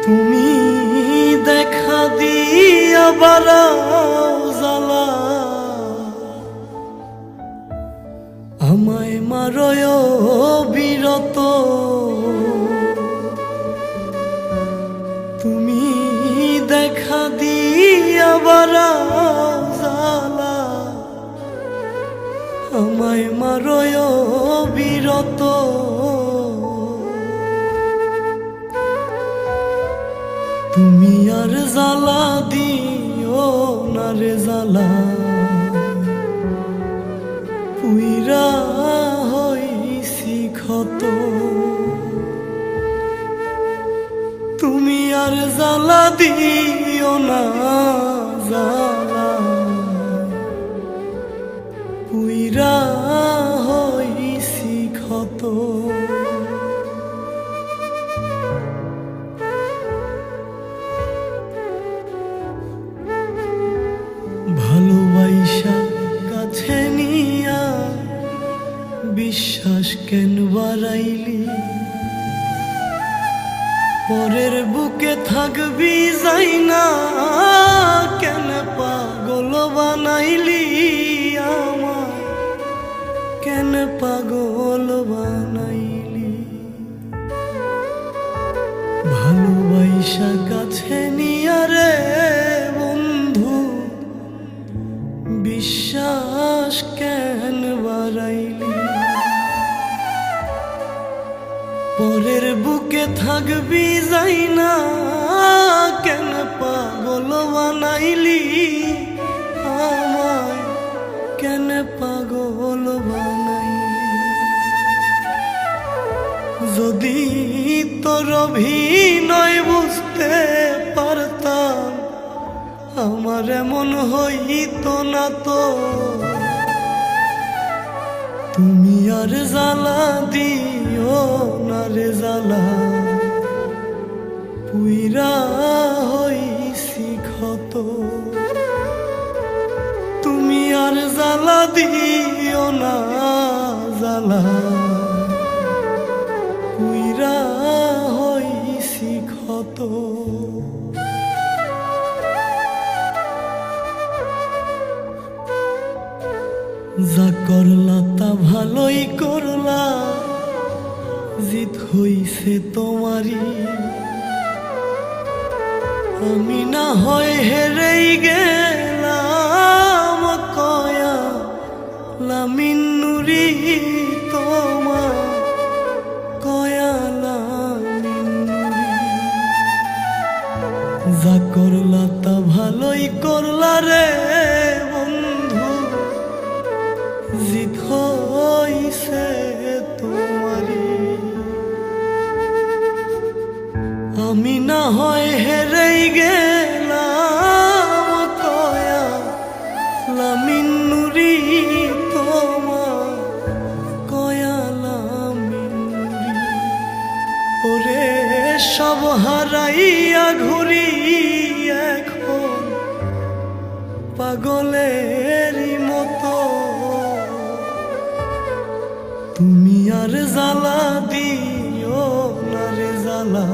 তুমি দেখা দিয়া বাড়াও জ্বালা, আমায় মারয় বিরত। তুমি দেখা দিয়া বাড়াও জ্বালা, আমায় মারয় বিরত। তুমি আর জ্বালা দিও না রে জ্বালা, পুইরা হইছি ক্ষত। তুমি আর জ্বালা দিও না জ্বালা, পুইরা হইছি ক্ষত। ভালোবাসা কাছে নিয়া বিশ্বাস কেন বাড়াইলি, পরের বুকে থাকবি যাই না কেন পাগল বানাইলি আমায়, কেন পাগল বানাইলি। ভালোবাসা কাছে নিয়া রে বন্ধু বিশ্বাস কেন বাড়াইলি, পরের বুকে থাকবি যাই না কেন পাগল বানাইলি আমায়, কেন পাগল বানাইলি। যদি তোর অভিনয় বুঝতে পারতাম আমার এমন হইতো না তো। তুমি আর জ্বালা দিও না রে জ্বালা, পুইরা হইছি ক্ষত। তুমি আর জ্বালা দিও না জ্বালা, পুইরা হইছি ক্ষত। যা করলা তা ভালোই করলা, জিত হইছে তোমারই। আমি না হয় হেরেই গেলাম কয়া লামিনুরি তোমার, কয়া লামিনুরি। যা করলা তা ভালোই করলা রে বন্ধু, জিত হইছে তোমারি। আমি না হয় হেরেই গেলাম কয়া লামিনুরি তোমার, কয়া লামিনুরি। ওরে সব হারাইয়া ঘুরি এখন পাগলেরই মতো। তুমি আর জ্বালা দিও না রে জ্বালা,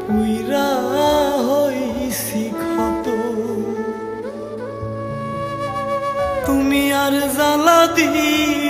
পুইরা হইছি ক্ষত। তুমি আর জ্বালা দিও